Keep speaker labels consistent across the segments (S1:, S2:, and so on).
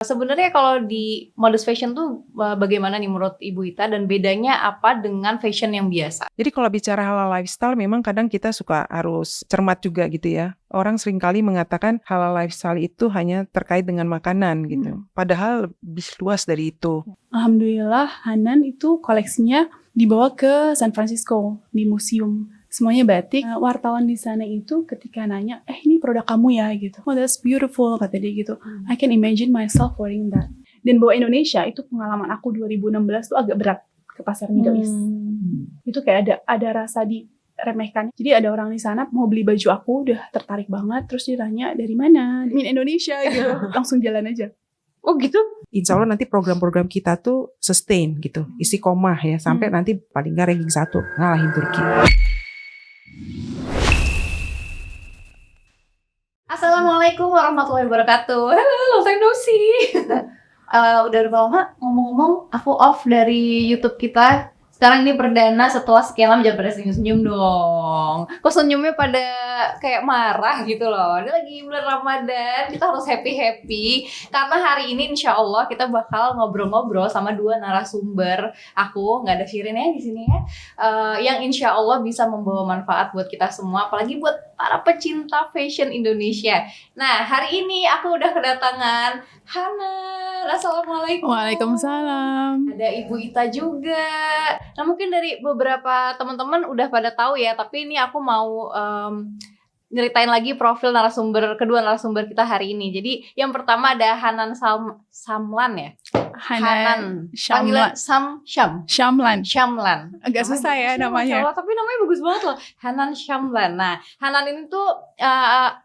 S1: Sebenarnya kalau di modus fashion tuh bagaimana nih menurut Ibu Ita dan bedanya apa dengan fashion yang biasa?
S2: Jadi kalau bicara halal lifestyle memang kadang kita suka harus cermat juga gitu ya. Orang seringkali mengatakan halal lifestyle itu hanya terkait dengan makanan gitu. Padahal lebih luas dari itu.
S3: Alhamdulillah Hanan itu koleksinya dibawa ke San Francisco di museum. Semuanya batik. Wartawan di sana itu ketika nanya, ini produk kamu ya gitu. Oh, that's beautiful, kata dia gitu. I can imagine myself wearing that. Dan bawa Indonesia itu pengalaman aku 2016 tuh agak berat ke pasar Middle East. Itu kayak ada rasa diremehkan. Jadi ada orang di sana mau beli baju aku, udah tertarik banget. Terus dia tanya, dari mana? Min Indonesia gitu. Langsung jalan aja.
S1: Oh gitu?
S2: Insya Allah nanti program-program kita tuh sustain gitu. Istiqomah ya. Sampai nanti paling nggak ranking 1 ngalahin Turki.
S1: Assalamualaikum warahmatullahi wabarakatuh. Halo, long time no see. Udah berapa lama ngomong-ngomong aku off dari YouTube kita. Sekarang ini perdana setelah sekian lama, jangan pada senyum-senyum dong. Kok senyumnya pada kayak marah gitu loh. Ini lagi bulan Ramadan, kita harus happy-happy. Karena hari ini insya Allah kita bakal ngobrol-ngobrol sama 2 narasumber. Aku, nggak ada Shirin ya di sini ya. Yang insya Allah bisa membawa manfaat buat kita semua. Apalagi buat para pecinta fashion Indonesia. Nah, hari ini aku udah kedatangan Hanan. Assalamualaikum.
S3: Waalaikumsalam.
S1: Ada Ibu Ita juga. Nah, mungkin dari beberapa teman-teman udah pada tahu ya, tapi ini aku mau nyeritain lagi profil kedua narasumber kita hari ini. Jadi yang pertama ada Hanan Samlan ya.
S3: Hanan
S1: Panggilan
S3: Syamlan.
S1: Syamlan.
S3: Agak susah ya namanya.
S1: Allah, tapi namanya bagus banget loh. Hanan Syamlan. Nah, Hanan ini tuh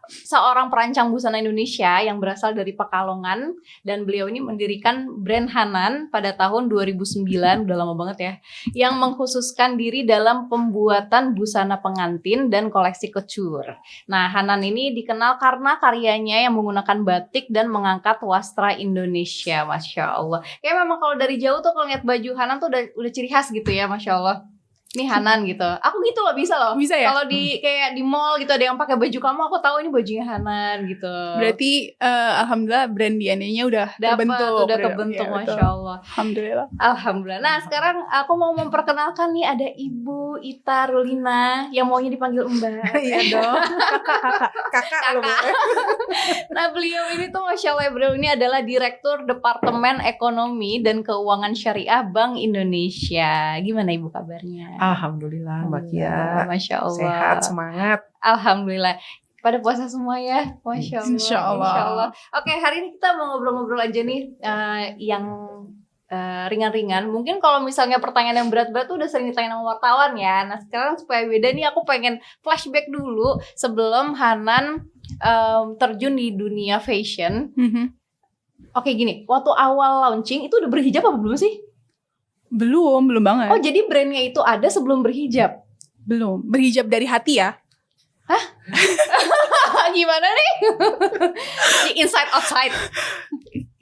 S1: seorang perancang busana Indonesia yang berasal dari Pekalongan, dan beliau ini mendirikan brand Hanan pada tahun 2009, udah lama banget ya, yang mengkhususkan diri dalam pembuatan busana pengantin dan koleksi couture. Nah, Hanan ini dikenal karena karyanya yang menggunakan batik dan mengangkat wastra Indonesia. Masya Allah. Kayak memang kalau dari jauh tuh kalau lihat baju Hanan tuh udah ciri khas gitu ya, Masya Allah. Ini Hanan gitu. Aku gitu loh, bisa loh.
S3: Bisa ya?
S1: Kalau kayak di mall gitu ada yang pakai baju kamu, aku tahu ini bajunya Hanan gitu.
S3: Berarti alhamdulillah brand DNA-nya udah kebentuk.
S1: Udah kebentuk,
S3: ya,
S1: Masya Allah.
S3: Alhamdulillah.
S1: Alhamdulillah. Nah, sekarang aku mau memperkenalkan nih, ada Ibu Ita Rulina yang maunya dipanggil Mbak.
S2: Iya dong. Kakak loh.
S1: Nah, beliau ini tuh Masya Allah, beliau ini adalah Direktur Departemen Ekonomi dan Keuangan Syariah Bank Indonesia. Gimana Ibu kabarnya?
S2: Alhamdulillah Mbak Kia.
S1: Masya Allah.
S2: Sehat, semangat.
S1: Alhamdulillah. Pada puasa semua ya, Masya Allah.
S3: Insya Allah.
S1: Oke, hari ini kita mau ngobrol-ngobrol aja nih yang ringan-ringan. Mungkin kalau misalnya pertanyaan yang berat-berat tuh udah sering ditanya sama wartawan ya. Nah, sekarang supaya beda nih, aku pengen flashback dulu sebelum Hanan terjun di dunia fashion. Oke, gini, waktu awal launching itu udah berhijab apa belum sih?
S3: Belum banget.
S1: Oh, jadi brandnya itu ada sebelum berhijab?
S3: Belum. Berhijab dari hati ya?
S1: Hah? Gimana nih? Inside outside.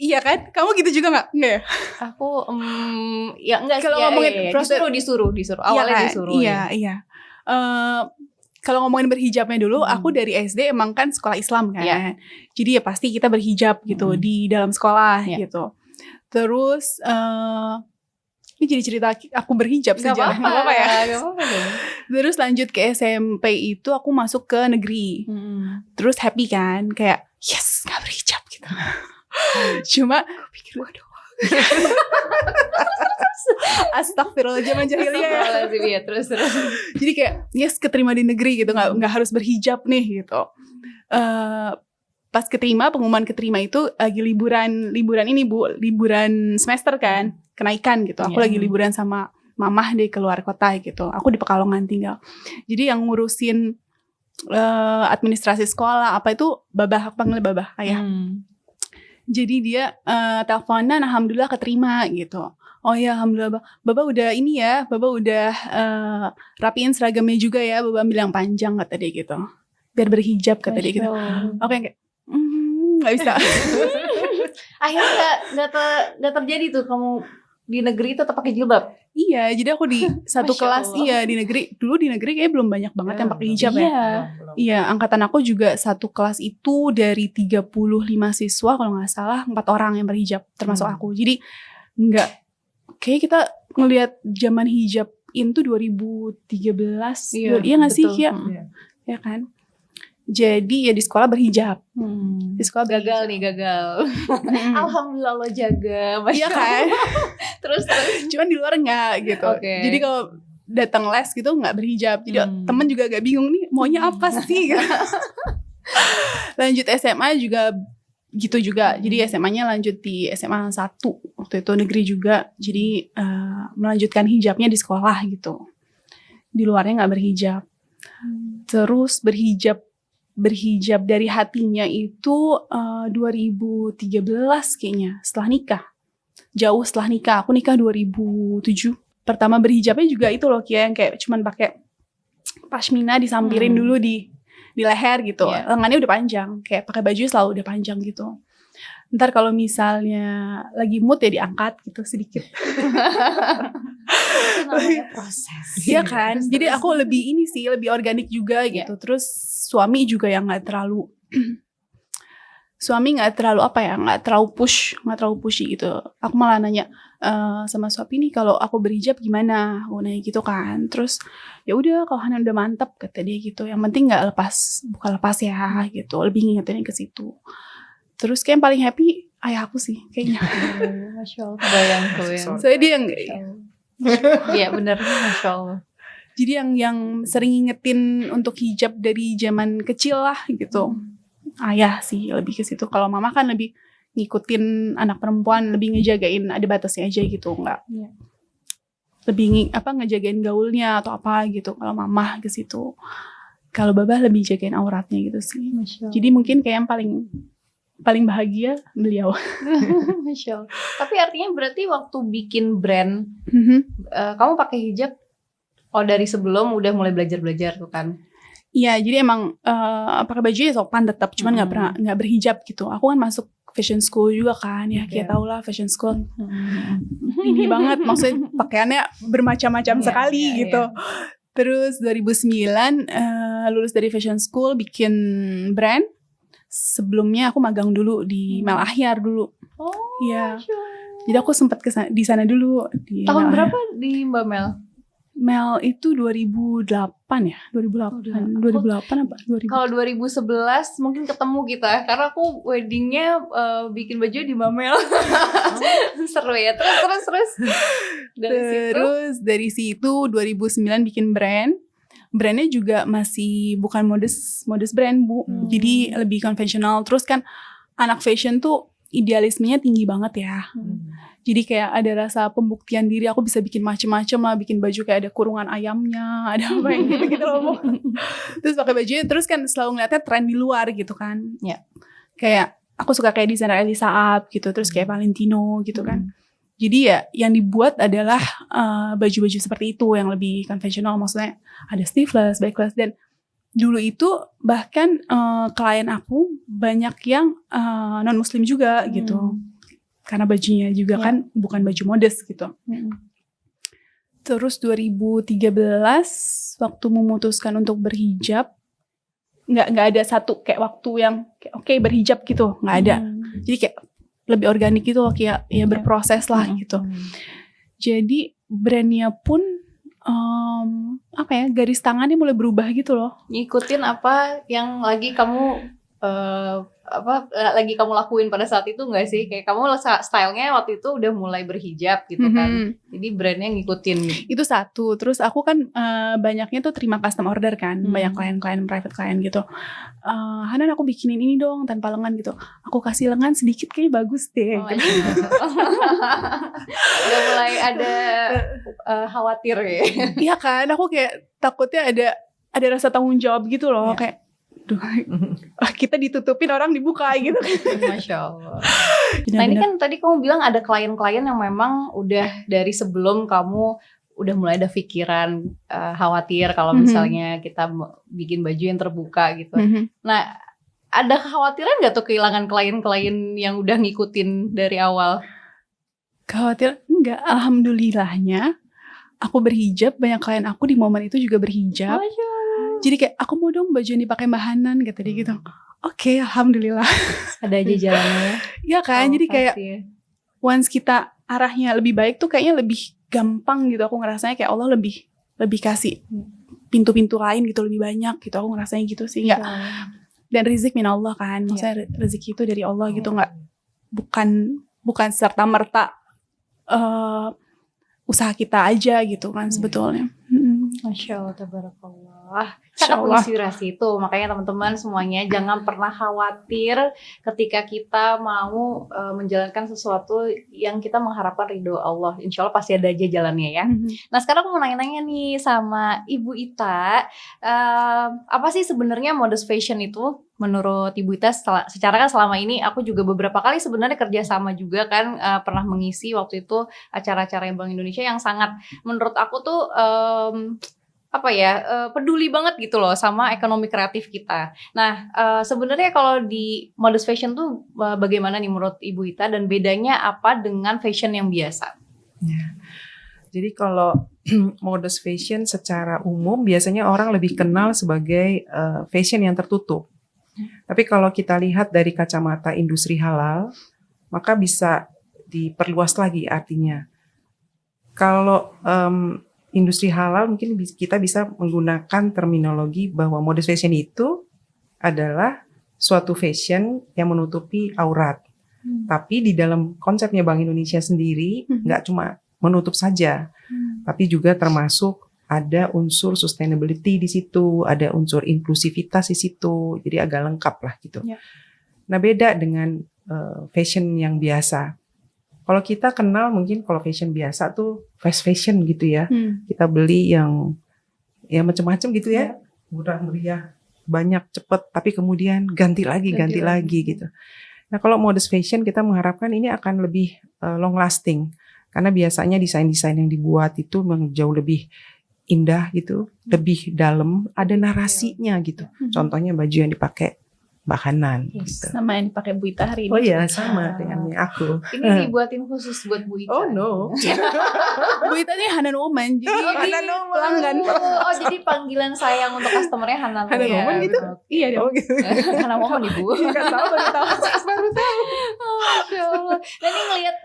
S3: Iya kan? Kamu gitu juga nggak? Nggak ya?
S1: Aku ya enggak sih.
S3: Kalau ngomongin proses
S1: disuruh. Awalnya
S3: kan?
S1: disuruh.
S3: Iya. Kalau ngomongin berhijabnya dulu, aku dari SD emang kan sekolah Islam kan.
S1: Iya.
S3: Jadi ya pasti kita berhijab gitu di dalam sekolah gitu. Terus ini jadi cerita aku berhijab
S1: Gak
S3: sejarah.
S1: apa-apa
S3: ya.
S1: Gak apa-apa dong.
S3: Terus lanjut ke SMP itu aku masuk ke negeri. Terus happy kan, kayak yes gak berhijab gitu. Cuma aku pikir waduh. Astagfirullahaladzim jahiliyah ya.
S1: Terus.
S3: Jadi kayak yes keterima di negeri gitu, nggak harus berhijab nih gitu. Pas pengumuman keterima itu lagi liburan ini Bu, liburan semester kan, kenaikan gitu. Aku lagi liburan sama mamah di keluar kota gitu. Aku di Pekalongan tinggal. Jadi yang ngurusin administrasi sekolah apa itu babah, aku panggil babah ayah. Jadi dia teleponan, alhamdulillah keterima gitu. Oh ya alhamdulillah, Baba udah ini ya, Baba udah rapiin seragamnya juga ya, Baba ambil yang panjang kata dia gitu. Biar berhijab kata dia gitu. Oke kayak nggak bisa.
S1: Akhirnya nggak terjadi tuh kamu di negeri tetap pakai jilbab.
S3: Iya, jadi aku di satu
S1: Masya
S3: kelas
S1: Allah.
S3: di negeri. Dulu di negeri kayak belum banyak banget yang pakai hijab ya.
S1: Iya.
S3: Iya, angkatan aku juga satu kelas itu dari 35 siswa kalau nggak salah 4 orang yang berhijab termasuk aku. Jadi nggak, kayak kita ngelihat zaman hijab itu 2013, iya nggak sih
S1: betul.
S3: ya? Ya kan? Jadi ya di sekolah berhijab. Di sekolah
S1: Gagal nih, gagal. Alhamdulillah lo jaga.
S3: Iya kan?
S1: Terus.
S3: Cuman di luar enggak gitu.
S1: Oke.
S3: Jadi kalau datang les gitu nggak berhijab. Jadi temen juga agak bingung nih maunya apa sih? Lanjut SMA juga gitu juga. Jadi SMA-nya lanjut di SMA 1 waktu itu negeri juga. Jadi melanjutkan hijabnya di sekolah gitu. Di luarnya nggak berhijab. Terus berhijab dari hatinya itu 2013 kayaknya setelah nikah. Jauh setelah nikah. Aku nikah 2007. Pertama berhijabnya juga itu loh Kia, yang kayak cuman pakai pashmina disampirin dulu di leher gitu. Lengannya udah panjang, kayak pakai baju selalu udah panjang gitu. Ntar kalau misalnya lagi mood ya diangkat gitu sedikit.
S1: Itu namanya proses.
S3: Iya kan? Jadi aku lebih lebih organik juga gitu. Terus suami juga yang nggak terlalu nggak terlalu pushy gitu. Aku malah nanya sama suami nih, kalau aku berhijab gimana? Aku nanya gitu kan. Terus ya udah, kalau Hanan udah mantap kata dia gitu. Yang penting bukan lepas ya gitu. Lebih ngingetin ke situ. Terus kayak yang paling happy ayah aku sih kayaknya.
S1: Masya Allah. Bayang.
S3: Soalnya dia yang
S1: Iya benar, Masya Allah.
S3: jadi yang sering ngingetin untuk hijab dari zaman kecil lah gitu. Ayah sih lebih ke situ. Kalau mama kan lebih ngikutin anak perempuan, lebih ngejagain ada batasnya aja gitu, enggak. Lebih ngejagain gaulnya atau apa gitu. Kalau mama ke situ. Kalau babah lebih jagain auratnya gitu sih. Jadi mungkin kayak yang paling bahagia beliau.
S1: Masya Allah. Tapi artinya berarti waktu bikin brand, kamu pakai hijab dari sebelum udah mulai belajar tuh kan?
S3: Iya, jadi emang pakai baju ya sopan tetap, cuman nggak berhijab gitu. Aku kan masuk fashion school juga kan, ya kita tau lah fashion school tinggi banget, maksudnya pakaiannya bermacam-macam sekali gitu. Terus 2009 lulus dari fashion school, bikin brand. Sebelumnya aku magang dulu di Mel Ahyar dulu.
S1: Oh,
S3: iya. Jadi aku sempat di sana dulu.
S1: Tahun berapa di Mbak Mel?
S3: Mel itu 2008 ya? 2008 apa? 2000.
S1: Kalau 2011 mungkin ketemu kita, karena aku weddingnya bikin baju di Mbak Mel. Seru ya. Terus.
S3: Dari situ 2009 bikin brand. Brandnya juga masih bukan modest brand Bu. Jadi lebih konvensional. Terus kan anak fashion tuh idealismenya tinggi banget ya. Jadi kayak ada rasa pembuktian diri, aku bisa bikin macem-macem lah, bikin baju kayak ada kurungan ayamnya, ada apa yang gitu loh. Terus pakai bajunya, terus kan selalu ngeliatnya tren di luar gitu kan. Kayak aku suka kayak desainer Elisa Up gitu, terus kayak Valentino gitu kan. Jadi ya yang dibuat adalah baju-baju seperti itu yang lebih konvensional, maksudnya ada sleeveless, backless, dan dulu itu bahkan klien aku banyak yang non muslim juga gitu, karena bajunya juga kan bukan baju modest gitu. Terus 2013 waktu memutuskan untuk berhijab, nggak ada satu kayak waktu yang oke, berhijab gitu, nggak ada. Jadi kayak lebih organik gitu loh, kayak ya berproses lah gitu. Jadi brandnya pun garis tangannya mulai berubah gitu loh.
S1: Ngikutin apa yang lagi kamu lagi kamu lakuin pada saat itu nggak sih? Kayak kamu stylenya waktu itu udah mulai berhijab gitu kan. Jadi brandnya ngikutin gitu.
S3: Itu satu. Terus aku kan banyaknya tuh terima custom order kan. Banyak klien-klien, private klien gitu. Hanan aku bikinin ini dong tanpa lengan gitu. Aku kasih lengan sedikit kayaknya bagus deh.
S1: Gitu. Udah mulai ada khawatir ya.
S3: Iya kan, aku kayak takutnya ada rasa tanggung jawab gitu loh. Kayak kita ditutupin, orang dibuka gitu.
S1: Masya Allah. Nah ini kan tadi kamu bilang ada klien-klien yang memang udah dari sebelum kamu udah mulai ada pikiran khawatir kalau misalnya kita bikin baju yang terbuka gitu. Nah ada kekhawatiran gak tuh kehilangan klien-klien yang udah ngikutin dari awal?
S3: Khawatir? Enggak, alhamdulillahnya aku berhijab, banyak klien aku di momen itu juga berhijab. Jadi kayak aku mau dong baju yang dipakai Mbak Hanan kata dia gitu. Oke, alhamdulillah.
S1: Ada aja jalannya.
S3: Ya kan, jadi kayak
S1: Pasti.
S3: once kita arahnya lebih baik tuh kayaknya lebih gampang gitu. Aku ngerasanya kayak Allah lebih kasih pintu-pintu lain gitu, lebih banyak gitu. Aku ngerasanya gitu sih. Enggak. Dan rizki minallah kan. Maksudnya rezeki itu dari Allah gitu, enggak bukan serta merta usaha kita aja gitu kan sebetulnya.
S1: Masya Allah, tabarakallah.
S3: Masya
S1: Sangat
S3: Allah.
S1: menginspirasi itu. Makanya teman-teman semuanya jangan pernah khawatir ketika kita mau menjalankan sesuatu yang kita mengharapkan ridho Allah. Insya Allah pasti ada aja jalannya ya. Nah sekarang aku mau nanya-nanya nih sama Ibu Ita. Apa sih sebenarnya modest fashion itu? Menurut Ibu Ita, secara kan selama ini aku juga beberapa kali sebenarnya kerja sama juga kan, pernah mengisi waktu itu acara-acara Bank Indonesia yang sangat menurut aku tuh peduli banget gitu loh sama ekonomi kreatif kita. Nah sebenarnya kalau di modest fashion tuh bagaimana nih menurut Ibu Ita dan bedanya apa dengan fashion yang biasa?
S2: Ya. Jadi kalau modest fashion secara umum biasanya orang lebih kenal sebagai fashion yang tertutup. Tapi kalau kita lihat dari kacamata industri halal, maka bisa diperluas lagi artinya. Kalau industri halal mungkin kita bisa menggunakan terminologi bahwa modest fashion itu adalah suatu fashion yang menutupi aurat. Tapi di dalam konsepnya Bank Indonesia sendiri nggak cuma menutup saja, tapi juga termasuk ada unsur sustainability di situ, ada unsur inklusivitas di situ, jadi agak lengkap lah gitu.
S3: Ya.
S2: Nah beda dengan fashion yang biasa. Kalau kita kenal mungkin kalau fashion biasa tuh fast fashion gitu ya, kita beli yang ya macam-macam gitu ya, murah meriah, banyak cepet, tapi kemudian ganti lagi gitu. Nah kalau modest fashion kita mengharapkan ini akan lebih long lasting, karena biasanya desain-desain yang dibuat itu memang jauh lebih indah gitu, lebih dalam, ada narasinya gitu. Contohnya baju yang dipakai Mbak Hanan gitu.
S3: Sama yang dipakai Bu Ita hari ini.
S2: Oh iya, sama dengan aku.
S1: Ini dibuatin khusus buat Bu Ita.
S2: Oh no.
S3: Bu Ita ini Hanan Woman, jadi
S2: Hanan Woman.
S3: pelanggan.
S1: Oh jadi panggilan sayang untuk customernya Hanan
S2: Hanan Woman gitu?
S3: Iya dong.
S2: Oh gitu.
S1: Hanan Woman Ibu.
S2: Enggak tahu, baru tahu.
S1: Masya Allah. Dan ini ngelihat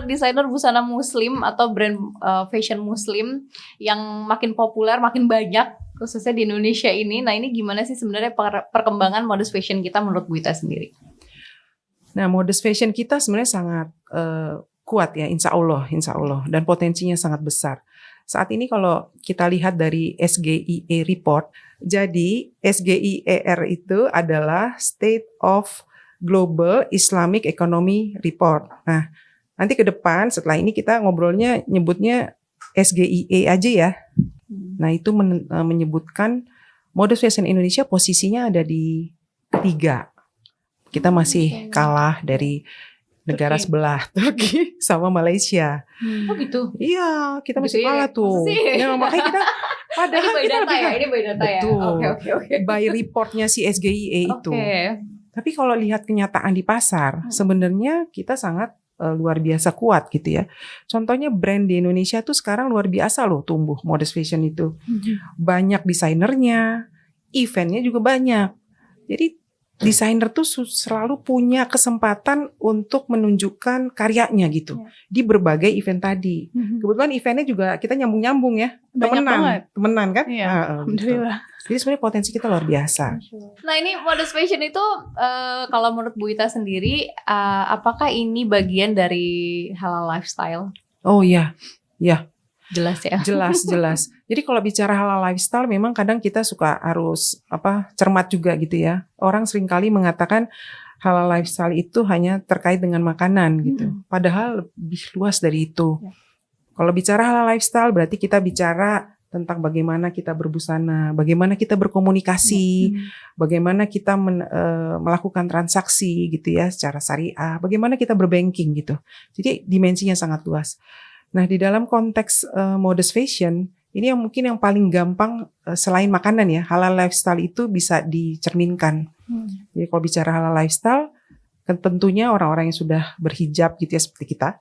S1: desainer busana muslim atau brand fashion muslim yang makin populer, makin banyak khususnya di Indonesia ini. Nah ini gimana sih sebenarnya perkembangan modest fashion kita menurut Bu Ita sendiri?
S2: Nah modest fashion kita sebenarnya sangat kuat ya, insya Allah, dan potensinya sangat besar. Saat ini kalau kita lihat dari SGIE report, jadi SGIER itu adalah State of Global Islamic Economy Report. Nah nanti ke depan setelah ini kita ngobrolnya nyebutnya SGIE aja ya. Nah itu menyebutkan modest fashion Indonesia posisinya ada di ketiga. Kita masih kalah dari negara sebelah Turki sama Malaysia.
S1: Oh gitu?
S2: Iya, kita masih
S1: Gitu ya?
S2: kalah tuh.
S1: Masa sih?
S2: Ya, makanya kita padahal
S1: Ini by
S2: kita
S1: data
S2: lebih
S1: ya? Ini by data ya?
S2: Betul.
S1: Oke.
S2: by reportnya si SGIE itu.
S1: Oke.
S2: Tapi kalau lihat kenyataan di pasar, sebenarnya kita sangat luar biasa kuat gitu ya. Contohnya brand di Indonesia tuh sekarang luar biasa loh tumbuh modest fashion itu. Banyak desainernya, eventnya juga banyak. Jadi desainer tuh selalu punya kesempatan untuk menunjukkan karyanya gitu di berbagai event tadi. Kebetulan eventnya juga kita nyambung-nyambung ya,
S3: Banyak banget.
S2: temenan kan?
S3: Iya,
S2: Gitu.
S3: alhamdulillah.
S2: Jadi sebenarnya potensi kita luar biasa.
S1: Nah ini modest fashion itu kalau menurut Bu Ita sendiri apakah ini bagian dari halal lifestyle?
S2: Oh iya,
S1: Jelas ya.
S2: jelas. Jadi kalau bicara halal lifestyle memang kadang kita suka harus cermat juga gitu ya. Orang seringkali mengatakan halal lifestyle itu hanya terkait dengan makanan gitu. Padahal lebih luas dari itu. Kalau bicara halal lifestyle berarti kita bicara tentang bagaimana kita berbusana, bagaimana kita berkomunikasi, bagaimana kita melakukan transaksi gitu ya secara syariah, bagaimana kita berbanking gitu. Jadi dimensinya sangat luas. Nah di dalam konteks modest fashion ini yang paling gampang selain makanan ya, halal lifestyle itu bisa dicerminkan. Jadi kalau bicara halal lifestyle, Tentunya orang-orang yang sudah berhijab gitu ya seperti kita,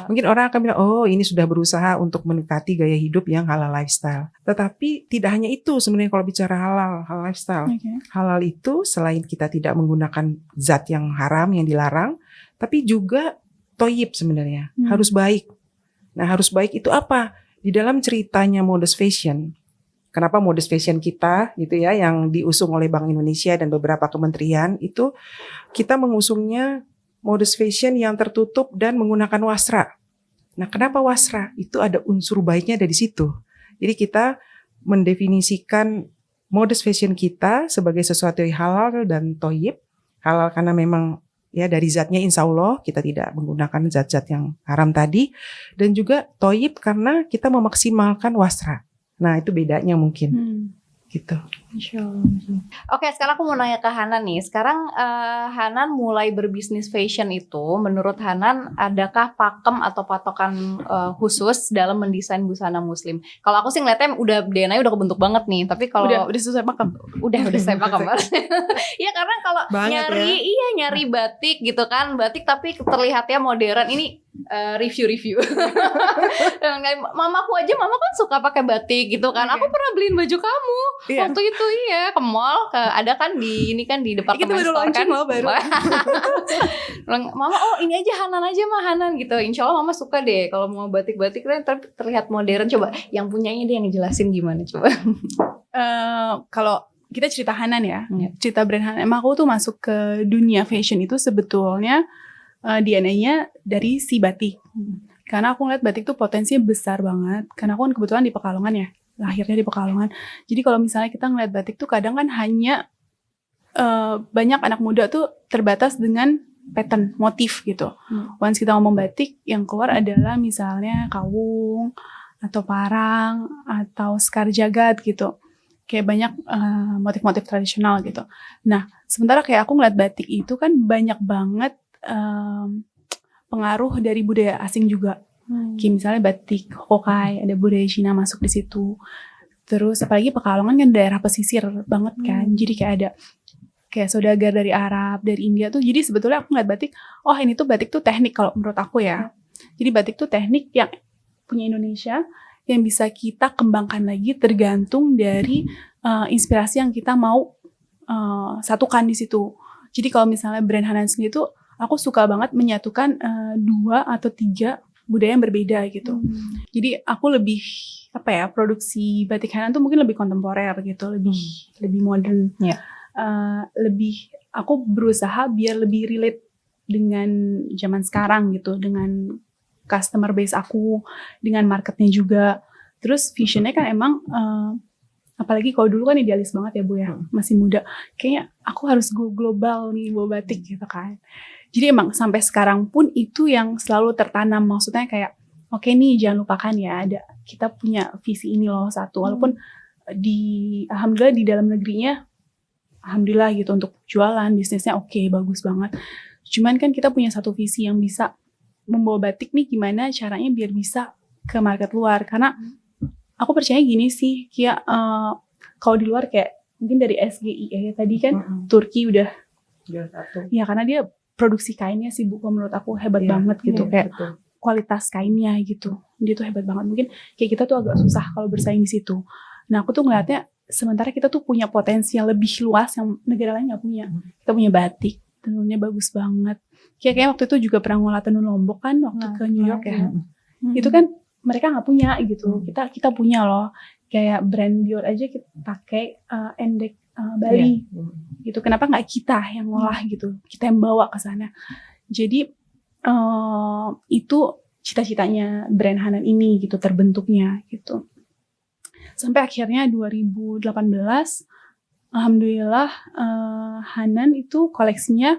S2: mungkin orang akan bilang, oh ini sudah berusaha untuk mendekati gaya hidup yang halal lifestyle. Tetapi tidak hanya itu sebenarnya kalau bicara halal lifestyle. Halal itu selain kita tidak menggunakan zat yang haram, yang dilarang, tapi juga toyib sebenarnya, harus baik. Nah harus baik itu apa? Di dalam ceritanya Modest Fashion, kenapa Modest Fashion kita gitu ya yang diusung oleh Bank Indonesia dan beberapa kementerian itu kita mengusungnya Modest Fashion yang tertutup dan menggunakan wasra. Nah, kenapa wasra? Itu ada unsur baiknya dari situ. Jadi kita mendefinisikan Modest Fashion kita sebagai sesuatu yang halal dan thayyib. Halal karena memang ya dari zatnya insya Allah kita tidak menggunakan zat-zat yang haram tadi, dan juga thayyib karena kita memaksimalkan wasra. Nah itu bedanya mungkin gitu.
S1: Oke, sekarang aku mau nanya ke Hanan nih. Sekarang Hanan mulai berbisnis fashion itu, menurut Hanan adakah pakem atau patokan khusus dalam mendesain busana muslim? Kalau aku sih ngeliatnya udah DNA udah kebentuk banget nih. Tapi kalau
S3: udah sesuai pakem.
S1: Udah sesuai pakem. Iya karena kalau nyari batik gitu kan, batik tapi terlihatnya modern ini. Review mamaku aja, mama kan suka pakai batik gitu kan. Aku pernah beliin baju kamu waktu itu ke mall, ada kan di departemen store kan. Baru. Mama ini aja Hanan gitu. Insya Allah mama suka deh kalau mau batik-batik kan terlihat modern. Coba yang punyanya dia yang jelasin gimana coba.
S3: Kalau kita cerita Hanan ya, cerita brand Hanan. Emang aku tuh masuk ke dunia fashion itu sebetulnya DNA-nya dari si batik. Karena aku ngeliat batik tuh potensinya besar banget. Karena aku kan kebetulan di Pekalongan ya, lahirnya di Pekalongan. Jadi kalau misalnya kita ngeliat batik tuh kadang kan hanya banyak anak muda tuh terbatas dengan pattern, motif gitu. Once kita ngomong batik, yang keluar adalah misalnya kawung, atau parang, atau sekar jagad gitu. Kayak banyak motif-motif tradisional gitu. Nah, sementara kayak aku ngeliat batik itu kan banyak banget pengaruh dari budaya asing juga. Kayak misalnya batik Hokkaido, ada budaya Cina masuk di situ. Terus apalagi Pekalongan kan daerah pesisir banget kan. Jadi kayak ada kayak saudagar dari Arab, dari India tuh. Jadi sebetulnya aku ngeliat batik, oh ini tuh batik tuh teknik kalau menurut aku ya. Jadi batik tuh teknik yang punya Indonesia, yang bisa kita kembangkan lagi tergantung dari inspirasi yang kita mau satukan di situ. Jadi kalau misalnya brand Hanan sendiri tuh aku suka banget menyatukan 2 atau 3 budaya yang berbeda gitu. Jadi aku lebih produksi batik Hanan tuh mungkin lebih kontemporer gitu, lebih modern. Lebih aku berusaha biar lebih relate dengan zaman sekarang gitu, dengan customer base aku, dengan marketnya juga. Terus visionnya kan emang apalagi kalau dulu kan idealis banget ya Bu ya, masih muda. Kayaknya aku harus go global nih bawa batik gitu kan. Jadi emang sampai sekarang pun itu yang selalu tertanam. Maksudnya kayak oke nih jangan lupakan ya, ada kita punya visi ini loh satu. Walaupun alhamdulillah di dalam negerinya alhamdulillah gitu untuk jualan, bisnisnya oke, bagus banget. Cuman kan kita punya satu visi yang bisa membawa batik nih gimana caranya biar bisa ke market luar. Karena aku percaya gini sih, kayak kalau di luar kayak mungkin dari SGI ya tadi kan Turki udah satu. Ya karena dia produksi kainnya sih Bu, menurut aku hebat banget gitu, kayak betul. Kualitas kainnya gitu, dia tuh hebat banget. Mungkin kayak kita tuh agak susah kalau bersaing di situ. Nah aku tuh ngeliatnya sementara kita tuh punya potensi yang lebih luas yang negara lain nggak punya. Kita punya batik, tenunnya bagus banget. Kayak waktu itu juga pernah ngolah tenun Lombok kan waktu ke New York ya. Itu kan mereka nggak punya gitu. Kita punya loh. Kayak brand Dior aja kita pakai endek Bali. Gitu. Kenapa nggak kita yang ngolah gitu? Kita yang bawa ke sana. Jadi itu cita-citanya brand Hanan ini gitu terbentuknya gitu. Sampai akhirnya 2018 alhamdulillah Hanan itu koleksinya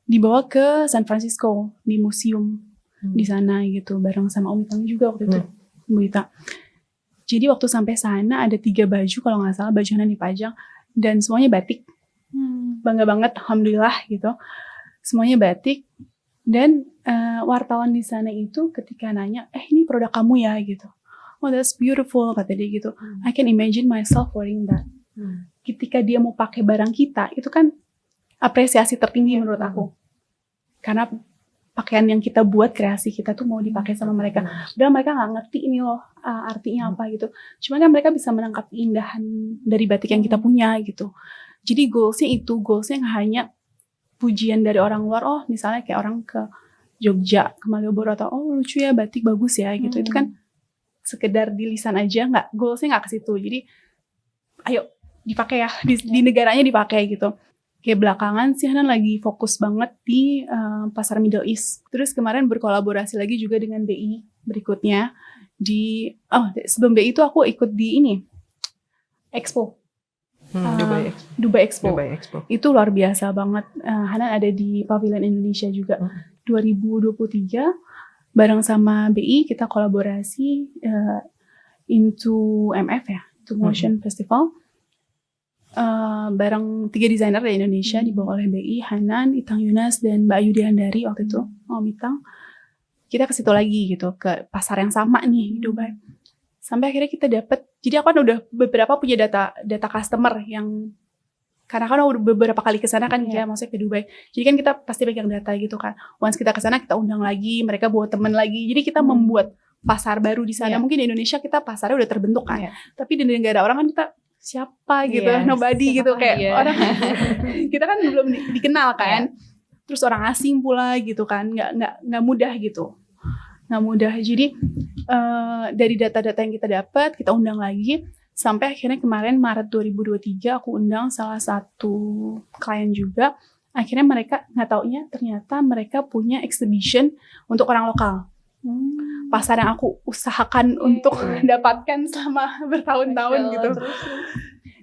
S3: dibawa ke San Francisco di museum di sana gitu bareng sama Om Itang juga waktu itu Bu Ita. Jadi waktu sampai sana ada 3 baju kalau nggak salah, baju Hanan dipajang dan semuanya batik. Bangga banget alhamdulillah gitu. Semuanya batik dan wartawan di sana itu ketika nanya, ini produk kamu ya gitu. Oh that's beautiful kata dia gitu. I can imagine myself wearing that. Ketika dia mau pakai barang kita itu kan apresiasi tertinggi menurut aku. karena pakaian yang kita buat, kreasi kita tuh mau dipakai sama mereka. Padahal mereka nggak ngerti ini loh artinya apa gitu. Cuman kan mereka bisa menangkap keindahan dari batik yang kita punya gitu. Jadi goalsnya nggak hanya pujian dari orang luar. Oh misalnya kayak orang ke Jogja, ke Malioboro atau oh lucu ya batik bagus ya gitu. Itu kan sekedar di lisan aja, goalsnya nggak ke situ. Jadi ayo dipakai ya di negaranya dipakai gitu. Kayak belakangan sih Hanan lagi fokus banget di pasar Middle East. Terus kemarin berkolaborasi lagi juga dengan BI berikutnya sebelum BI itu aku ikut di ini Expo. Dubai Expo. Itu luar biasa banget. Hanan ada di Pavilion Indonesia juga. 2023 bareng sama BI kita kolaborasi into MF ya, into Motion Festival. Bareng 3 desainer dari Indonesia dibawa oleh BI, Hanan, Itang Yunas, dan Mbak Ayu Diandari waktu itu, Om Itang. Kita ke situ lagi gitu, ke pasar yang sama nih di Dubai. Sampai akhirnya kita dapat, jadi aku kan udah beberapa punya data customer yang karena kan udah beberapa kali ke sana kan ya, maksudnya ke Dubai. Jadi kan kita pasti pegang data gitu kan. Once kita ke sana kita undang lagi, mereka bawa teman lagi. Jadi kita membuat pasar baru di sana. Mungkin di Indonesia kita pasarnya udah terbentuk kan. Tapi di negara orang kan kita siapa gitu, nobody gitu kayak orang kita kan belum dikenal kan, terus orang asing pula gitu kan, nggak mudah gitu, nggak mudah. Jadi dari data-data yang kita dapat kita undang lagi sampai akhirnya kemarin Maret 2023 aku undang salah satu klien juga. Akhirnya mereka nggak taunya ternyata mereka punya exhibition untuk orang lokal. Pasar yang aku usahakan untuk dapatkan selama bertahun-tahun gitu.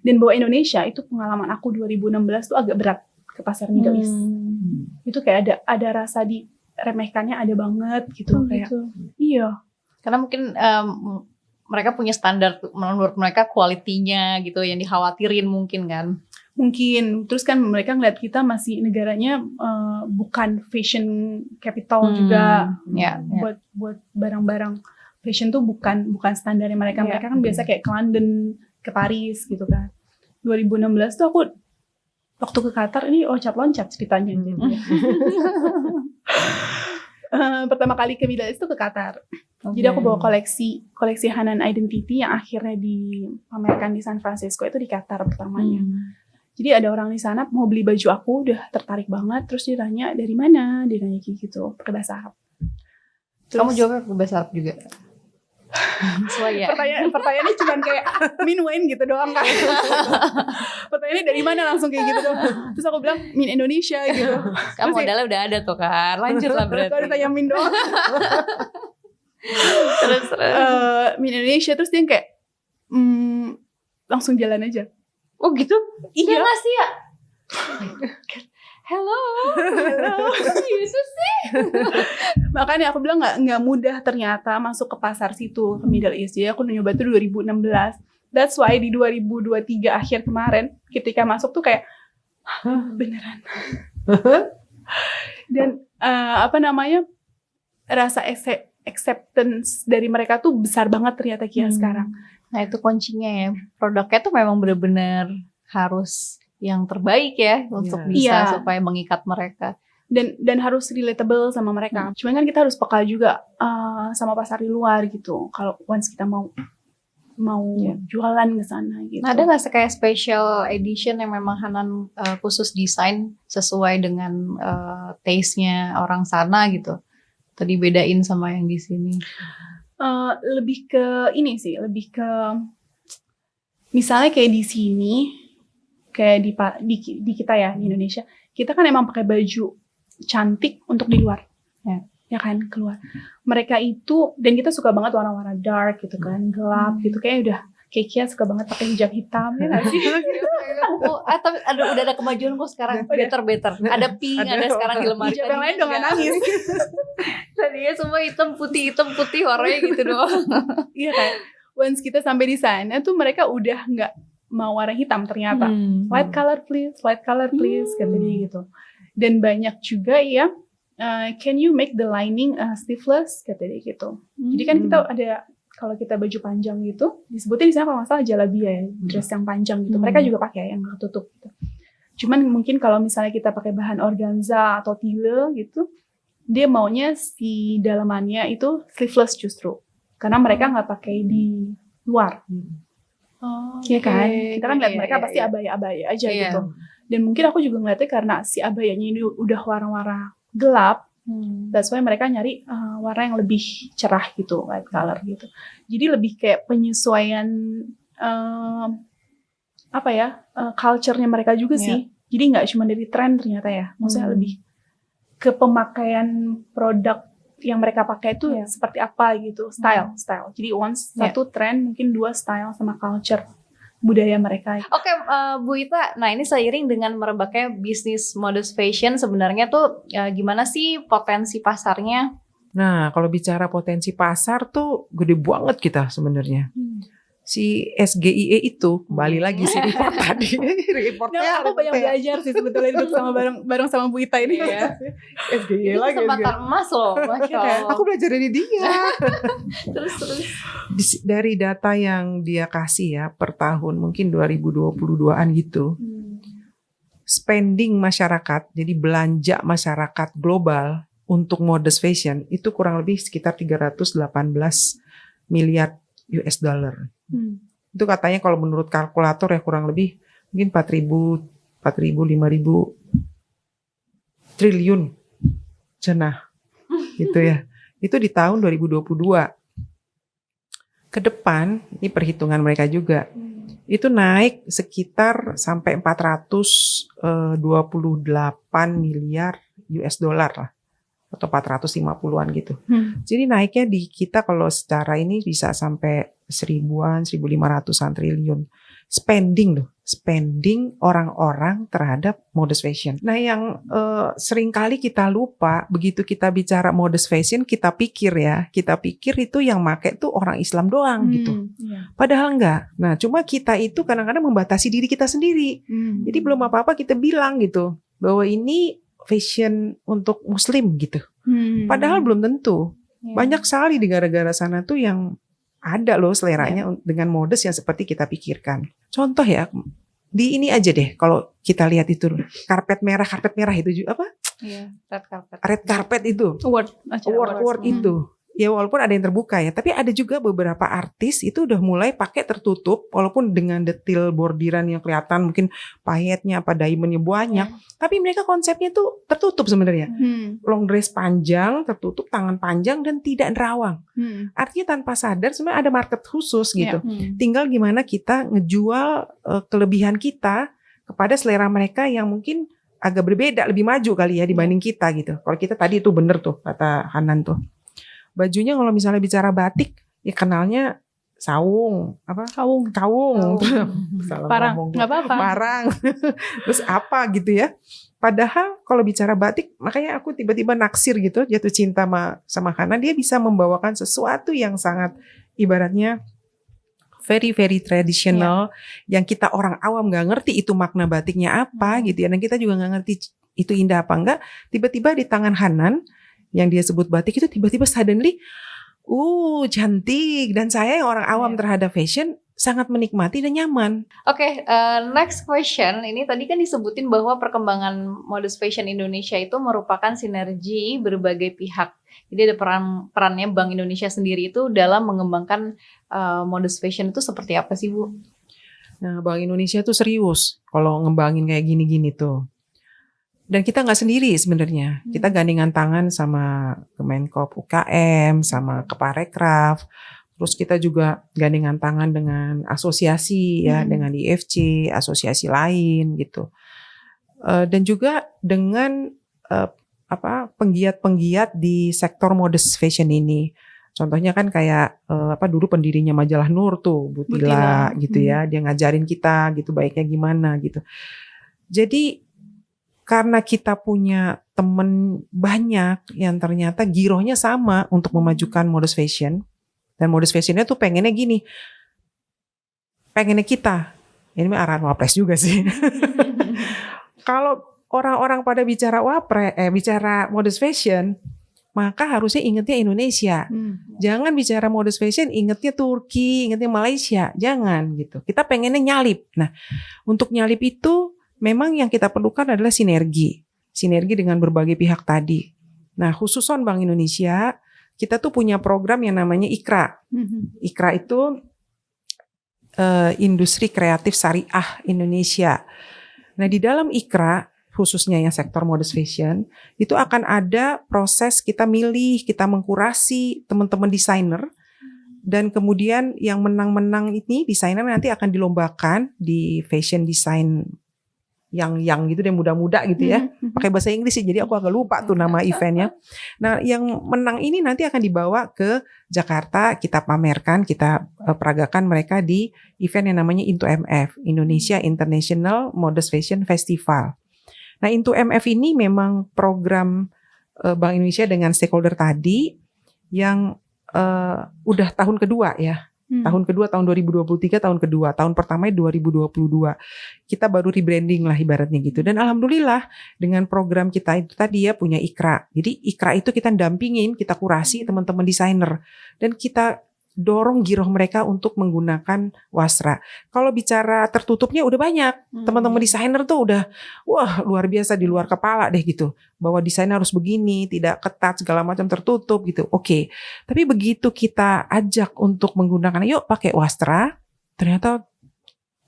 S3: Dan bawa Indonesia itu pengalaman aku 2016 tuh agak berat ke pasar Middle East. Itu kayak ada rasa diremehkannya ada banget gitu kayak. Gitu. Iya.
S1: Karena mungkin mereka punya standar menurut mereka kualitinya gitu yang dikhawatirin mungkin kan.
S3: Mungkin terus kan mereka ngeliat kita masih negaranya bukan fashion capital juga buat barang-barang fashion tuh bukan standarnya mereka. Mereka kan biasa kayak ke London, ke Paris gitu kan. 2016 tuh aku waktu ke Qatar ini loncat ceritanya gitu. Pertama kali ke Middle East tuh ke Qatar. Jadi aku bawa koleksi Hanan Identity yang akhirnya dipamerkan di San Francisco itu di Qatar pertamanya. Jadi ada orang di sana mau beli baju aku, udah tertarik banget. Terus dia tanya, dari mana? Dia nanya gitu, pakai bahasa Arab.
S1: Terus, kamu jawabnya pakai bahasa Arab juga?
S3: Pertanyaannya cuma kayak, Min Wen gitu doang kan. Pertanyaannya dari mana langsung kayak gitu doang. Terus aku bilang, Min Indonesia gitu.
S1: Kamu modalnya udah ada tuh kan, lanjut lah berarti.
S3: Kalau ditanya Min doang. terus Min Indonesia, terus dia kayak, langsung jalan aja.
S1: Oh gitu?
S3: Iya
S1: nggak sih ya? Hello. Gitu sih.
S3: Makanya aku bilang nggak mudah ternyata masuk ke pasar situ ke Middle East. Jadi aku nyoba tuh 2016. That's why di 2023 akhir kemarin ketika masuk tuh kayak beneran. Dan rasa acceptance dari mereka tuh besar banget ternyata sekarang.
S1: Nah itu kuncinya ya, produknya tuh memang benar-benar harus yang terbaik ya untuk bisa supaya mengikat mereka
S3: dan harus relatable sama mereka. Cuman kan kita harus peka juga sama pasar di luar gitu. Kalau once kita mau jualan ke sana gitu.
S1: Nah, ada nggak kayak special edition yang memang Hanan khusus desain sesuai dengan taste-nya orang sana gitu? Atau dibedain sama yang di sini?
S3: Lebih ke ini sih, lebih ke misalnya kayak di sini, kayak di kita ya di Indonesia, kita kan emang pakai baju cantik untuk di luar, ya kan keluar. Mereka itu dan kita suka banget warna-warna dark gitu kan, gelap gitu, kayak udah kayak Kia suka banget pakai hijab hitam ya nggak sih?
S1: Tapi udah ada kemajuan kok sekarang, better. Ada pink, ada sekarang di lemari.
S3: Hijab yang lain udah nggak nangis.
S1: Tadinya semua hitam putih warnanya gitu doang.
S3: Iya kan. Once kita sampai di sana tuh mereka udah nggak mau warna hitam ternyata. White color please, katanya gitu. Dan banyak juga ya, can you make the lining sleeveless, katanya gitu. Jadi kan kita ada, kalau kita baju panjang gitu, disebutnya di sana kalau nggak salah jalabia ya, dress yang panjang gitu. Mereka juga pakai yang tertutup gitu. Cuman mungkin kalau misalnya kita pakai bahan organza atau tile gitu, dia maunya si dalamannya itu sleeveless justru. Karena mereka nggak pakai di luar.
S1: Oh,
S3: Iya kan? Kita kan lihat
S1: Iya,
S3: mereka
S1: iya,
S3: pasti
S1: iya.
S3: abaya-abaya aja
S1: Iya.
S3: gitu. Dan mungkin aku juga ngeliatnya karena si abayanya ini udah warna-warna gelap, that's why mereka nyari warna yang lebih cerah gitu, light color gitu. Jadi lebih kayak penyesuaian culture-nya mereka juga
S1: Iya.
S3: sih. Jadi nggak cuma dari tren ternyata ya. Maksudnya lebih ke pemakaian produk yang mereka pakai itu
S1: Iya.
S3: seperti apa gitu, style. Jadi once
S1: Iya.
S3: satu tren, mungkin 2 style sama culture budaya mereka.
S1: Oke, Bu Ita, nah ini seiring dengan merebaknya bisnis modest fashion, sebenarnya tuh gimana sih potensi pasarnya?
S2: Nah, kalau bicara potensi pasar tuh gede banget kita sebenarnya. Si SGIE itu kembali lagi si report tadi. Reportnya
S3: Nah, aku banyak belajar sih sebetulnya hidup sama bareng sama Bu Ita ini.
S1: Iya.
S2: SGIE
S1: Itu
S2: lagi.
S1: kesempatan emas loh, Masya Allah.
S2: Aku belajar dari dia.
S1: Terus.
S2: Dari data yang dia kasih ya per tahun mungkin 2022an gitu. Spending masyarakat, jadi belanja masyarakat global untuk modest fashion itu kurang lebih sekitar 318 miliar US dollar. Itu katanya kalau menurut kalkulator ya kurang lebih mungkin 4.000, 5.000 triliun cenah gitu ya. Itu di tahun 2022. Ke depan, ini perhitungan mereka juga, itu naik sekitar sampai 428 miliar US dollar lah. Atau 450-an gitu. Jadi naiknya di kita kalau secara ini bisa sampai 1.500-an triliun. Spending orang-orang terhadap modest fashion. Nah yang seringkali kita lupa, begitu kita bicara modest fashion, kita pikir itu yang make tuh orang Islam doang gitu. Padahal enggak. Nah cuma kita itu kadang-kadang membatasi diri kita sendiri. Jadi belum apa-apa kita bilang gitu, bahwa ini fashion untuk muslim gitu. Padahal belum tentu. Banyak sekali di negara-negara sana tuh yang ada loh seleranya dengan modest yang seperti kita pikirkan. Contoh ya, di ini aja deh kalau kita lihat itu karpet merah itu juga apa?
S1: Iya, red carpet.
S2: Red carpet itu. Award itu. Ya walaupun ada yang terbuka ya, tapi ada juga beberapa artis itu udah mulai pakai tertutup walaupun dengan detail bordiran yang kelihatan mungkin paetnya apa diamondnya banyak, tapi mereka konsepnya tuh tertutup sebenarnya. Long dress panjang, tertutup, tangan panjang dan tidak nerawang. Artinya tanpa sadar sebenarnya ada market khusus gitu. Tinggal gimana kita ngejual kelebihan kita kepada selera mereka yang mungkin agak berbeda, lebih maju kali ya dibanding kita gitu. Kalau kita tadi itu bener tuh kata Hanan tuh. Bajunya kalau misalnya bicara batik ya kenalnya saung apa kaung salah
S3: Parang
S2: ngomong.
S3: nggak apa-apa.
S2: Parang terus apa gitu ya, padahal kalau bicara batik makanya aku tiba-tiba naksir gitu, jatuh cinta sama Hana. Dia bisa membawakan sesuatu yang sangat ibaratnya very traditional yang kita orang awam nggak ngerti itu makna batiknya apa gitu ya, dan kita juga nggak ngerti itu indah apa enggak. Tiba-tiba di tangan Hanan yang dia sebut batik itu tiba-tiba suddenly cantik, dan saya yang orang awam terhadap fashion sangat menikmati dan nyaman.
S1: Oke, next question. Ini tadi kan disebutin bahwa perkembangan modest fashion Indonesia itu merupakan sinergi berbagai pihak. Jadi ada perannya Bank Indonesia sendiri itu dalam mengembangkan modest fashion itu seperti apa sih Bu?
S2: Nah, Bank Indonesia tuh serius kalau ngembangin kayak gini-gini tuh. Dan kita nggak sendiri sebenarnya. Kita gandengan tangan sama Kemenkop UKM, sama Keparekraf. Terus kita juga gandengan tangan dengan asosiasi ya, dengan IFC, asosiasi lain gitu. Dan juga dengan penggiat-penggiat di sektor modest fashion ini. Contohnya kan kayak dulu pendirinya majalah Nur tuh, Butila gitu ya. Dia ngajarin kita gitu baiknya gimana gitu. Jadi karena kita punya temen banyak yang ternyata girohnya sama untuk memajukan modest fashion. Dan modest fashionnya tuh pengennya gini. Pengennya kita. Ini mah arahan Wapres juga sih. Kalau orang-orang pada bicara bicara modest fashion, maka harusnya ingetnya Indonesia. Jangan bicara modest fashion ingetnya Turki, ingetnya Malaysia. Jangan gitu. Kita pengennya nyalip. Nah, untuk nyalip itu memang yang kita perlukan adalah sinergi dengan berbagai pihak tadi. Nah, khusus Bank Indonesia, kita tuh punya program yang namanya IKRA. IKRA itu Industri Kreatif Syariah Indonesia. Nah, di dalam IKRA, khususnya yang sektor modest fashion, itu akan ada proses kita milih, kita mengkurasi teman-teman desainer, dan kemudian yang menang-menang ini desainer nanti akan dilombakan di fashion design yang gitu deh, muda-muda gitu ya. Pakai bahasa Inggris sih, jadi aku agak lupa tuh nama eventnya. Nah, yang menang ini nanti akan dibawa ke Jakarta, kita pamerkan, kita peragakan mereka di event yang namanya INTO-MF, Indonesia International Modest Fashion Festival. Nah, INTO-MF ini memang program Bank Indonesia dengan stakeholder tadi yang udah tahun kedua ya. Tahun kedua, tahun 2023, tahun kedua. Tahun pertama 2022. Kita baru rebranding lah ibaratnya gitu. Dan alhamdulillah dengan program kita itu tadi ya punya IKRA. Jadi IKRA itu kita dampingin, kita kurasi teman-teman desainer. Dan kita dorong giroh mereka untuk menggunakan wasra. Kalau bicara tertutupnya udah banyak. Teman-teman desainer tuh udah wah luar biasa, di luar kepala deh gitu. Bahwa desain harus begini, tidak ketat segala macam, tertutup gitu. Oke. Tapi begitu kita ajak untuk menggunakan yuk pakai wasra, ternyata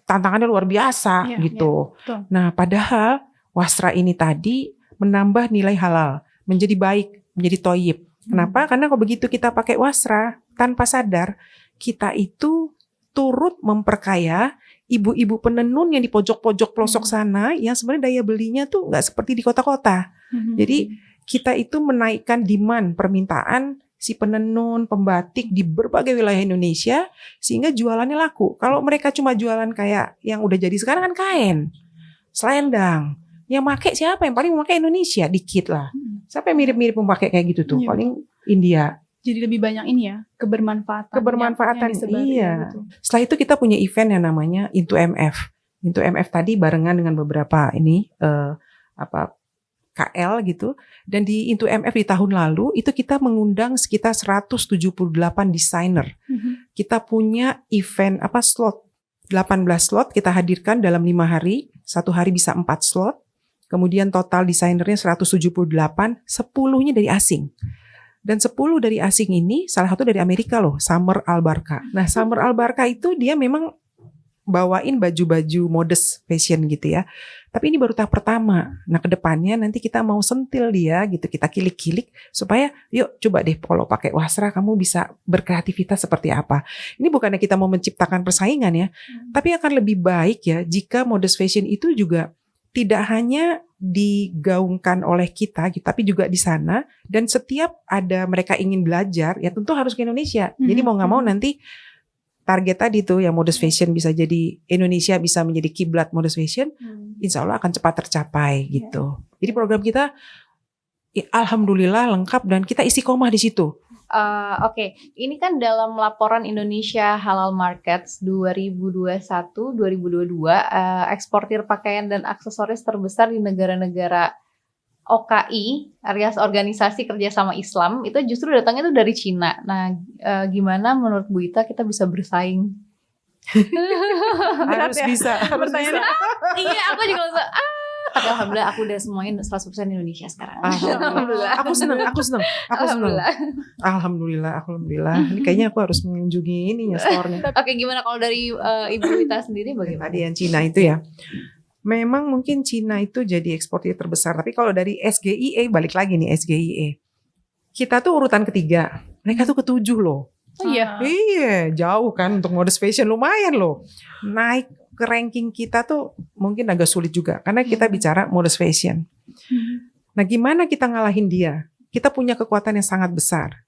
S2: tantangannya luar biasa gitu. Nah, padahal wasra ini tadi menambah nilai halal, menjadi baik, menjadi thayyib. Kenapa? Karena kalau begitu kita pakai wasra, tanpa sadar kita itu turut memperkaya ibu-ibu penenun yang di pojok-pojok pelosok sana yang sebenarnya daya belinya tuh nggak seperti di kota-kota. Jadi kita itu menaikkan demand, permintaan si penenun, pembatik di berbagai wilayah Indonesia sehingga jualannya laku. Kalau mereka cuma jualan kayak yang udah jadi sekarang kan kain, selendang. Yang pakai siapa? Yang paling memakai Indonesia dikit lah. Siapa yang mirip-mirip memakai kayak gitu tuh? Paling India.
S3: Jadi lebih banyak ini ya, kebermanfaatan
S2: iya.
S3: Gitu.
S2: Setelah itu kita punya event yang namanya INTO-MF. INTO-MF tadi barengan dengan beberapa ini KL gitu. Dan di INTO-MF di tahun lalu itu kita mengundang sekitar 178 desainer. Kita punya event slot 18 slot kita hadirkan dalam 5 hari. 1 hari bisa 4 slot. Kemudian total desainernya 178, 10-nya dari asing. Dan 10 dari asing ini salah satu dari Amerika loh, Summer Albarka. Nah, Summer Albarka itu dia memang bawain baju-baju modest fashion gitu ya. Tapi ini baru tahap pertama. Nah, kedepannya nanti kita mau sentil dia gitu, kita kilik-kilik supaya yuk coba deh kalau pakai wasra kamu bisa berkreativitas seperti apa. Ini bukannya kita mau menciptakan persaingan ya, tapi akan lebih baik ya jika modest fashion itu juga tidak hanya digaungkan oleh kita, tapi juga di sana. Dan setiap ada mereka ingin belajar, ya tentu harus ke Indonesia. Jadi mau nggak mau nanti target tadi tuh yang modest fashion bisa jadi Indonesia bisa menjadi kiblat modest fashion, insya Allah akan cepat tercapai gitu. Jadi program kita, alhamdulillah lengkap dan kita istiqomah di situ.
S1: Oke. Ini kan dalam laporan Indonesia Halal Markets 2021-2022, eksportir pakaian dan aksesoris terbesar di negara-negara OKI, alias Organisasi Kerjasama Islam, itu justru datangnya itu dari Cina. Nah, gimana menurut Bu Ita kita bisa bersaing?
S2: Harus bisa.
S1: Iya, aku juga langsung tapi alhamdulillah aku udah semuanya 100% Indonesia sekarang.
S2: Alhamdulillah. Aku senang. Alhamdulillah. Ini kayaknya aku harus mengunjungi ininya store-nya.
S1: Oke, gimana kalau dari Ibu Ita sendiri bagaimana?
S2: Tadi yang Cina itu ya. Memang mungkin Cina itu jadi eksportir terbesar. Tapi kalau dari SGIE, balik lagi nih SGIE. Kita tuh urutan ketiga. Mereka tuh ketujuh loh.
S3: Iya.
S2: Iya, jauh kan untuk modest fashion lumayan loh. Naik ke ranking kita tuh mungkin agak sulit juga karena kita bicara modest fashion. Nah, gimana kita ngalahin dia? Kita punya kekuatan yang sangat besar.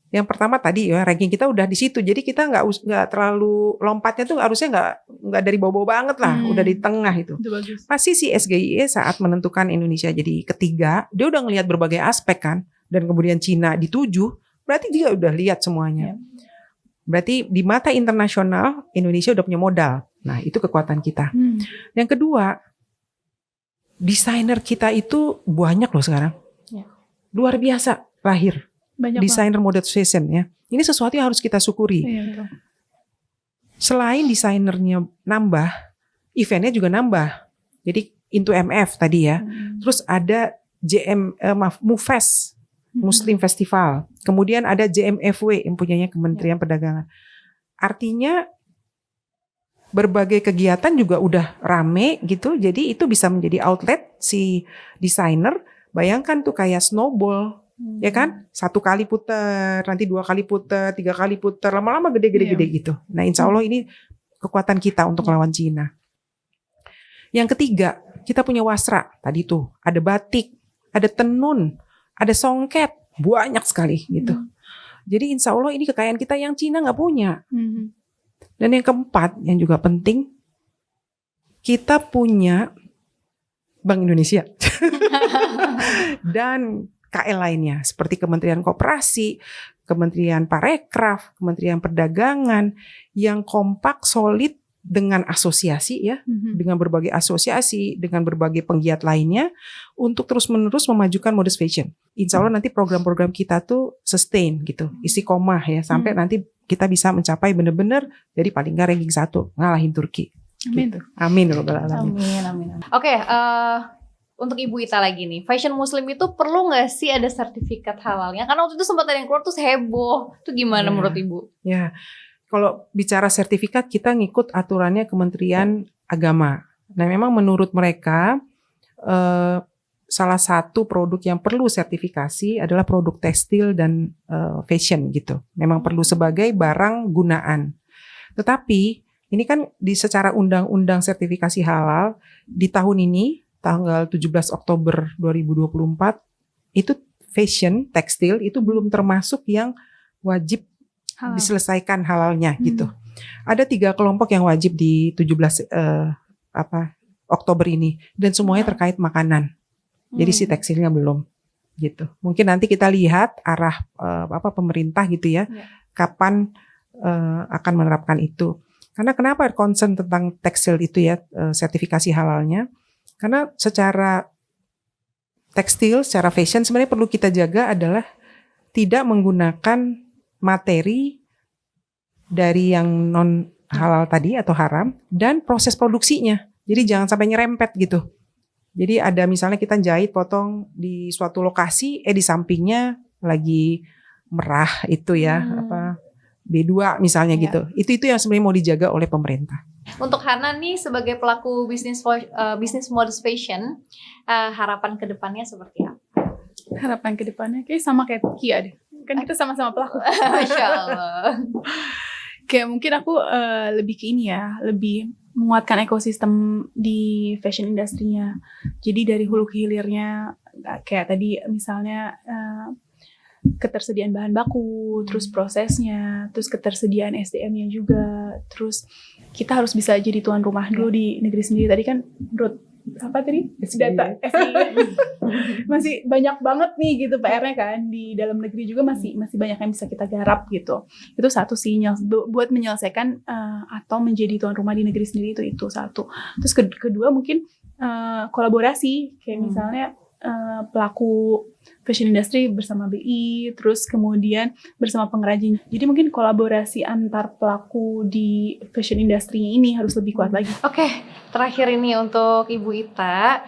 S2: Yang pertama tadi ya ranking kita udah di situ, jadi kita nggak terlalu lompatnya tuh harusnya nggak dari bawah-bawah banget lah, udah di tengah itu. Pasti si SGIE saat menentukan Indonesia jadi ketiga, dia udah ngelihat berbagai aspek kan, dan kemudian Cina di 7, berarti dia udah lihat semuanya. Berarti di mata internasional Indonesia udah punya modal. Nah, itu kekuatan kita. Yang kedua, desainer kita itu banyak loh sekarang. Luar biasa lahir. Desainer modest fashion ya. Ini sesuatu yang harus kita syukuri. Selain desainernya nambah, eventnya juga nambah. Jadi into MF tadi ya. Terus ada MUFES, Muslim Festival. Kemudian ada JMFW yang punyanya Kementerian Perdagangan. Artinya berbagai kegiatan juga udah rame gitu. Jadi itu bisa menjadi outlet si desainer. Bayangkan tuh kayak snowball. Ya kan? 1 kali puter, nanti 2 kali puter, 3 kali puter, lama-lama gede-gede gitu. Nah, insya Allah ini kekuatan kita untuk lawan Cina. Yang ketiga, kita punya wasra. Tadi tuh ada batik, ada tenun, ada songket, banyak sekali gitu. Jadi insya Allah ini kekayaan kita yang Cina nggak punya. Dan yang keempat, yang juga penting, kita punya Bank Indonesia dan KL lainnya seperti Kementerian Koperasi, Kementerian Parekraf, Kementerian Perdagangan yang kompak, solid dengan asosiasi ya, dengan berbagai asosiasi, dengan berbagai penggiat lainnya untuk terus-menerus memajukan modest fashion. Insya Allah nanti program-program kita tuh sustain gitu, istiqomah ya, sampai nanti kita bisa mencapai benar-benar jadi paling nggak ranking 1, ngalahin Turki.
S3: Amin.
S2: Gitu. Amin. Amin.
S1: Amin. Oke, untuk Ibu Ita lagi nih, fashion muslim itu perlu nggak sih ada sertifikat halalnya? Karena waktu itu sempat ada yang keluar tuh heboh. Itu gimana menurut Ibu?
S2: Ya, kalau bicara sertifikat kita ngikut aturannya Kementerian Agama. Nah, memang menurut mereka salah satu produk yang perlu sertifikasi adalah produk tekstil dan fashion gitu. Memang perlu sebagai barang gunaan. Tetapi ini kan secara undang-undang sertifikasi halal di tahun ini tanggal 17 Oktober 2024 itu fashion tekstil itu belum termasuk yang wajib diselesaikan halalnya gitu. Ada 3 kelompok yang wajib di 17 Oktober ini dan semuanya terkait makanan. Jadi si tekstilnya belum gitu. Mungkin nanti kita lihat arah pemerintah gitu ya. Kapan akan menerapkan itu. Karena kenapa concern tentang tekstil itu ya, sertifikasi halalnya? Karena secara tekstil, secara fashion sebenarnya perlu kita jaga adalah tidak menggunakan materi dari yang non halal tadi atau haram dan proses produksinya. Jadi jangan sampai nyerempet gitu. Jadi ada misalnya kita jahit potong di suatu lokasi, di sampingnya lagi merah itu ya, B2 misalnya gitu. Itu yang sebenarnya mau dijaga oleh pemerintah.
S1: Untuk Hana nih sebagai pelaku bisnis modest fashion, harapan kedepannya seperti apa?
S3: Harapan kedepannya kayak sama kayak Kia deh. Kan kita sama-sama pelaku.
S1: Masya Allah.
S3: Kayak mungkin aku lebih ke ini ya, lebih menguatkan ekosistem di fashion industrinya. Jadi dari hulu ke hilirnya, kayak tadi misalnya ketersediaan bahan baku, terus prosesnya, terus ketersediaan SDM-nya juga, terus kita harus bisa jadi tuan rumah dulu di negeri sendiri. Tadi kan menurut data masih banyak banget nih gitu PR-nya kan, di dalam negeri juga masih banyak yang bisa kita garap gitu. Itu satu sih buat menyelesaikan atau menjadi tuan rumah di negeri sendiri itu satu. Terus kedua mungkin kolaborasi kayak misalnya pelaku fashion industry bersama BI, terus kemudian bersama pengrajin. Jadi mungkin kolaborasi antar pelaku di fashion industry ini harus lebih kuat lagi.
S1: Oke, terakhir ini untuk Ibu Ita.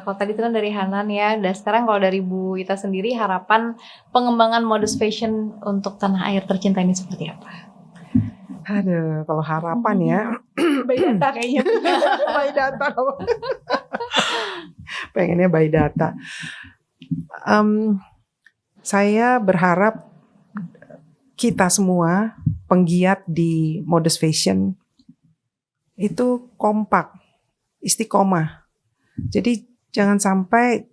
S1: Kalau tadi itu kan dari Hanan ya, dan sekarang kalau dari Ibu Ita sendiri, harapan pengembangan modest fashion untuk tanah air tercinta ini seperti apa?
S2: Aduh, kalau harapan ya,
S3: by data kayaknya.
S2: by data. Pengennya by data. Saya berharap kita semua penggiat di modest fashion itu kompak, istiqomah. Jadi jangan sampai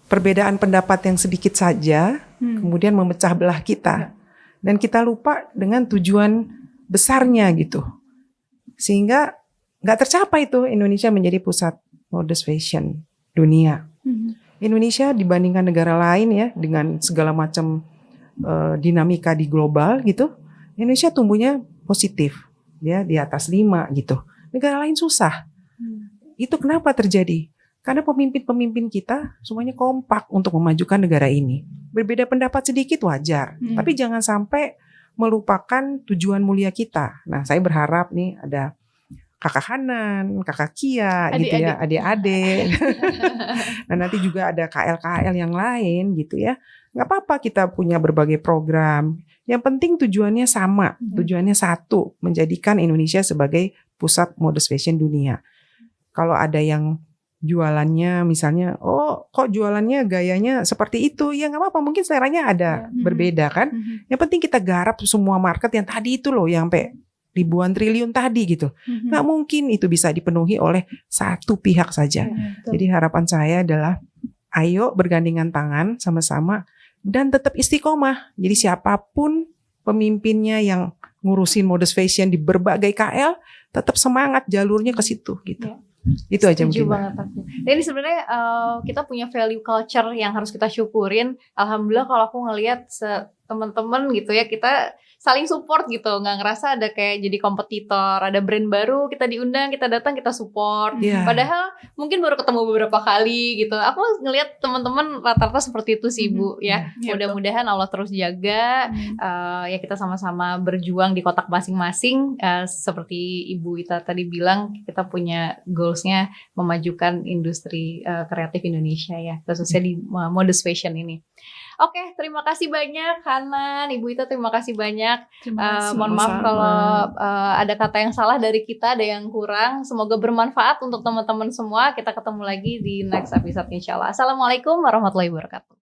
S2: perbedaan pendapat yang sedikit saja kemudian memecah belah kita. Dan kita lupa dengan tujuan besarnya gitu. Sehingga gak tercapai tuh Indonesia menjadi pusat modest fashion dunia. Indonesia dibandingkan negara lain ya, dengan segala macam dinamika di global gitu, Indonesia tumbuhnya positif ya, di atas 5 gitu. Negara lain susah. Itu kenapa terjadi? Karena pemimpin-pemimpin kita semuanya kompak untuk memajukan negara ini. Berbeda pendapat sedikit wajar, tapi jangan sampai melupakan tujuan mulia kita. Nah, saya berharap nih ada kakak Hanan, kakak Kia gitu ya, adik-adik. Nah nanti juga ada KL-KL yang lain gitu ya. Nggak apa-apa kita punya berbagai program. Yang penting tujuannya sama, tujuannya satu, menjadikan Indonesia sebagai pusat modest fashion dunia. Kalau ada yang jualannya misalnya, oh kok jualannya gayanya seperti itu, ya nggak apa-apa, mungkin seleranya ada berbeda kan. Yang penting kita garap semua market yang tadi itu loh, yang sampai ribuan triliun tadi gitu. Nggak mungkin itu bisa dipenuhi oleh satu pihak saja. Jadi harapan saya adalah ayo bergandengan tangan sama-sama dan tetap istiqomah. Jadi siapapun pemimpinnya yang ngurusin modest fashion di berbagai KL, tetap semangat jalurnya ke situ gitu. Itu aja
S1: Setuju
S2: mungkin.
S1: banget aku. Dan ini sebenarnya kita punya value culture yang harus kita syukurin. Alhamdulillah kalau aku ngelihat teman-teman gitu ya, kita saling support gitu, nggak ngerasa ada kayak jadi kompetitor. Ada brand baru kita diundang, kita datang, kita support. Padahal mungkin baru ketemu beberapa kali gitu. Aku ngelihat teman-teman rata-rata seperti itu sih Bu ya. Mudah-mudahan Allah terus jaga. Ya kita sama-sama berjuang di kotak masing-masing. Seperti Ibu Ita tadi bilang, kita punya goalsnya memajukan industri kreatif Indonesia ya, khususnya di modest fashion ini. Oke, terima kasih banyak Hanan, Ibu Ita, terima kasih banyak. Mohon maaf kalau ada kata yang salah dari kita, ada yang kurang. Semoga bermanfaat untuk teman-teman semua. Kita ketemu lagi di next episode insyaallah. Assalamualaikum warahmatullahi wabarakatuh.